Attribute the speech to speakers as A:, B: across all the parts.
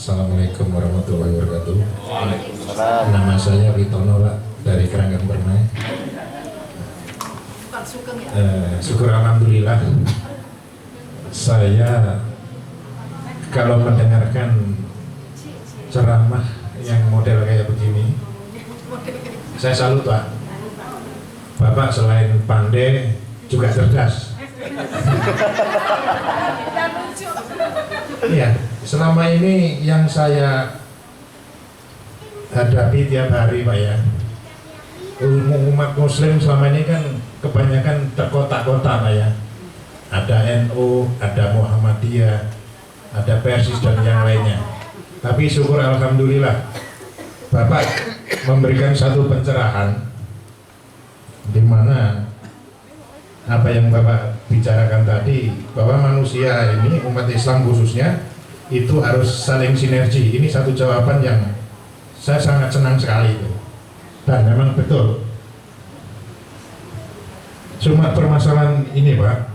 A: Assalamualaikum warahmatullahi wabarakatuh.
B: Waalaikumsalam.
A: Nama saya Ritono, Pak, dari Keranggan Permai. Syukur alhamdulillah. Saya kalau mendengarkan ceramah yang model kayak begini, saya salut, Pak. Bapak selain pandai juga cerdas. Iya, selama ini yang saya hadapi tiap hari, Pak, ya, umat Muslim selama ini kan kebanyakan terkotak-kotak, Pak, ya. Ada NU, ada Muhammadiyah, ada Persis dan yang lainnya. Tapi syukur alhamdulillah, Bapak memberikan satu pencerahan di mana apa yang Bapak bicarakan tadi, bahwa manusia ini, umat Islam khususnya, itu harus saling sinergi. Ini satu jawaban yang saya sangat senang sekali itu. Dan memang betul. Cuma permasalahan ini, Pak,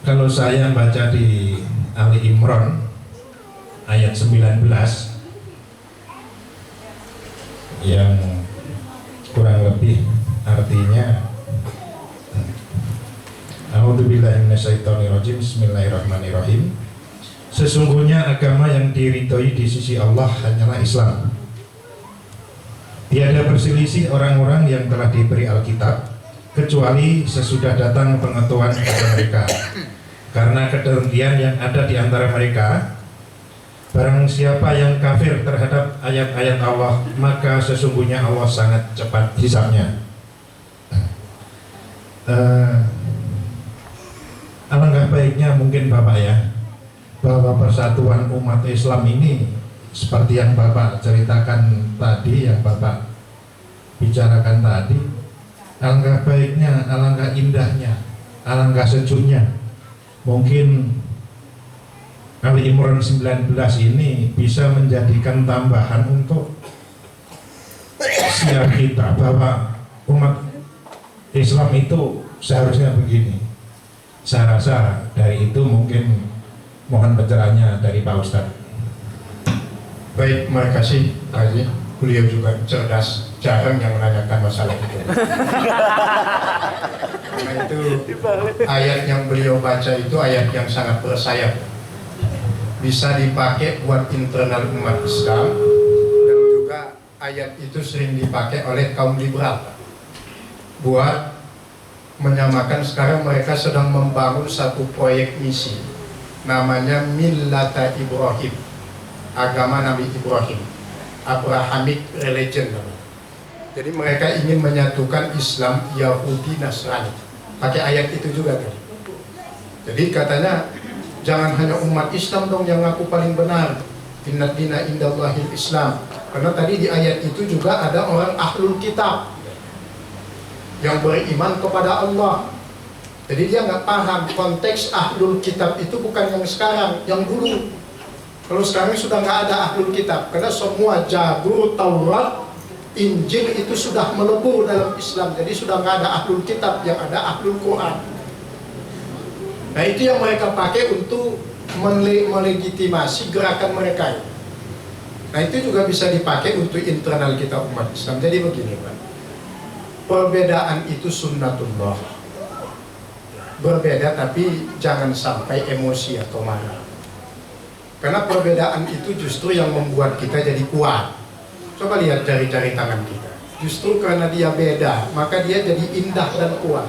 A: kalau saya baca di Ali Imran ayat 19 yang kurang lebih artinya, A'udzubillahi minasyaitonirrajim, bismillahirrahmanirrahim. Sesungguhnya agama yang diridhoi di sisi Allah hanyalah Islam. Tiada berselisih orang-orang yang telah diberi Alkitab, kecuali sesudah datang pengetahuan kepada mereka. Karena kedengkian yang ada di antara mereka, barang siapa yang kafir terhadap ayat-ayat Allah, maka sesungguhnya Allah sangat cepat hisabnya. Alangkah baiknya mungkin Bapak, ya, bahwa persatuan umat Islam ini seperti yang Bapak ceritakan tadi, yang Bapak bicarakan tadi, alangkah baiknya, alangkah indahnya, alangkah sejuknya mungkin Ali Imran 19 ini bisa menjadikan tambahan untuk siar kita bahwa umat Islam itu seharusnya begini. Saya rasa dari itu mungkin mohon pencerahannya dari Pak Ustadz.
C: Baik, terima kasih Pak Haji. Beliau juga cerdas, jarang yang menanyakan masalah itu. Karena itu ayat yang beliau baca itu ayat yang sangat bersayap, bisa dipakai buat internal umat Islam, dan juga ayat itu sering dipakai oleh kaum liberal buat menyamakan. Sekarang mereka sedang membangun satu proyek misi, namanya Millata Ibrahim, agama Nabi Ibrahim, Abrahamic religion. Jadi mereka ingin menyatukan Islam, Yahudi, Nasrani, pakai ayat itu juga kan. Jadi katanya jangan hanya umat Islam dong yang ngaku paling benar, inna dina indallahil Islam, karena tadi di ayat itu juga ada orang ahlul kitab yang beriman kepada Allah. Jadi dia nggak paham konteks ahlul kitab itu bukan yang sekarang, yang dulu. Kalau sekarang sudah nggak ada ahlul kitab, karena semua Zabur, Taurat, Injil itu sudah melebur dalam Islam. Jadi sudah nggak ada ahlul kitab, yang ada ahlul Quran. Nah itu yang mereka pakai untuk melegitimasi gerakan mereka. Nah itu juga bisa dipakai untuk internal kita umat Islam. Jadi begini, Pak, perbedaan itu sunnatullah. Berbeda tapi jangan sampai emosi atau marah. Karena perbedaan itu justru yang membuat kita jadi kuat. Coba lihat jari-jari tangan kita. Justru karena dia beda, maka dia jadi indah dan kuat.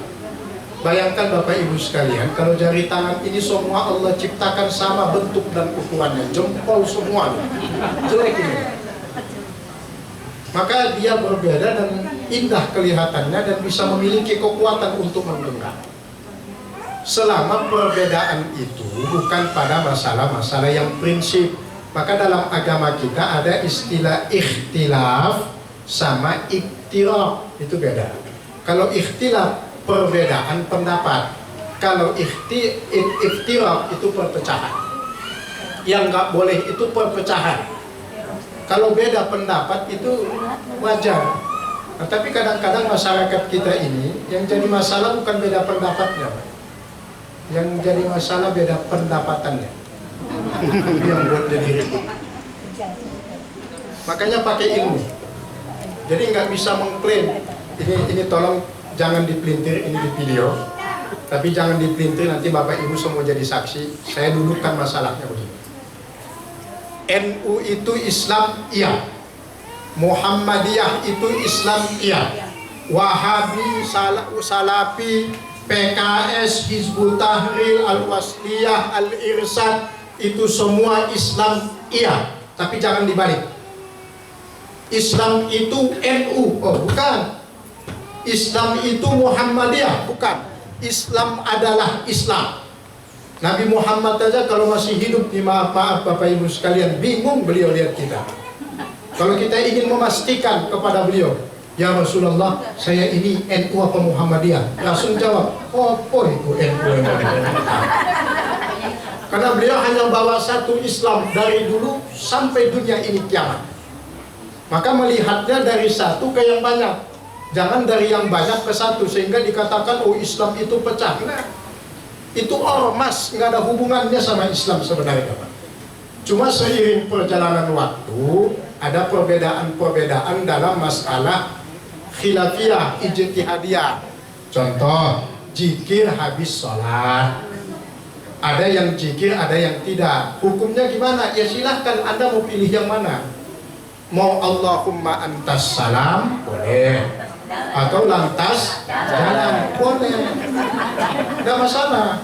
C: Bayangkan Bapak Ibu sekalian, kalau jari tangan ini semua Allah ciptakan sama bentuk dan ukurannya, jempol semua, jelek ini. Maka dia berbeda dan indah kelihatannya dan bisa memiliki kekuatan untuk menggenggam. Selama perbedaan itu bukan pada masalah-masalah yang prinsip. Maka dalam agama kita ada istilah ikhtilaf sama iktiraf, itu beda. Kalau ikhtilaf perbedaan pendapat, kalau iktiraf itu perpecahan. Yang nggak boleh itu perpecahan. Kalau beda pendapat itu wajar. Nah, tapi kadang-kadang masyarakat kita ini yang jadi masalah bukan beda pendapatnya, Pak. Yang jadi masalah beda pendapatannya. Itu yang buat jadi ribut. Makanya pakai ilmu. Jadi nggak bisa mengklaim ini tolong jangan dipelintir, ini di video. Tapi jangan dipelintir, nanti Bapak Ibu semua jadi saksi. Saya dudukkan masalahnya begini. NU itu Islam, iya. Muhammadiyah itu Islam, iya. Wahabi, Salafi, PKS, Hizbut Tahrir, Al-Wasliyah, Al-Irsyad, itu semua Islam, iya. Tapi jangan dibalik. Islam itu NU, oh bukan. Islam itu Muhammadiyah, bukan. Islam adalah Islam. Nabi Muhammad saja kalau masih hidup, maaf Bapak Ibu sekalian, bingung beliau lihat kita. Kalau kita ingin memastikan kepada beliau, ya Rasulullah, saya ini NU apa Muhammadiyah? Langsung jawab, oh itu NU. Karena beliau hanya bawa satu Islam dari dulu sampai dunia ini kiamat. Maka melihatnya dari satu ke yang banyak, jangan dari yang banyak ke satu, sehingga dikatakan oh Islam itu pecah. Nah, itu ormas, nggak ada hubungannya sama Islam sebenarnya, Pak. Cuma seiring perjalanan waktu ada perbedaan-perbedaan dalam masalah khilafiyah, ijtihadiyah. Contoh, zikir habis sholat. Ada yang zikir, ada yang tidak. Hukumnya gimana? Ya silahkan, Anda mau pilih yang mana. Mau Allahumma antas salam, boleh. Atau lantas, jangan, boleh. Tidak masalah.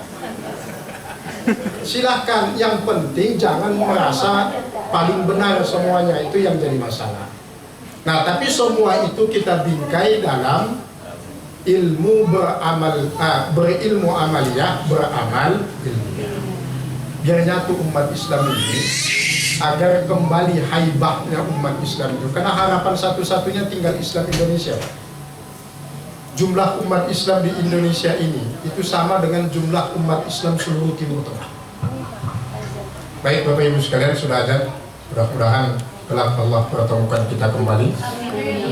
C: Silahkan, yang penting jangan merasa paling benar semuanya, itu yang jadi masalah. Nah, tapi semua itu kita bingkai dalam ilmu beramal, berilmu amaliyah, beramal ilmiah. Biar nyatu umat Islam ini, agar kembali haibahnya umat Islam itu. Karena harapan satu-satunya tinggal Islam Indonesia. Jumlah umat Islam di Indonesia ini itu sama dengan jumlah umat Islam seluruh Timur Tengah. Baik Bapak Ibu sekalian, sudah azan. Mudah-mudahan kelak Allah pertemukan kita kembali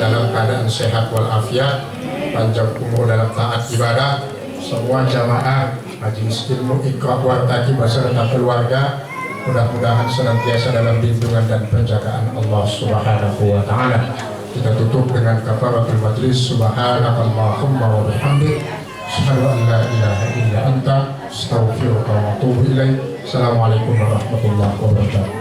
C: dalam keadaan sehat walafiat, panjang umur dalam taat ibadah. Semua jamaah majelis ilmu Iqra Wartaqi beserta keluarga mudah-mudahan senantiasa dalam lindungan dan penjagaan Allah Subhanahu wa taala. Kita tutup dengan kafaratul majlis. Subhanakallahumma wa bihamdik, asyhadu an la ilaha illa anta, astaghfiruka wa atubu ilaik. Assalamualaikum warahmatullahi wabarakatuh.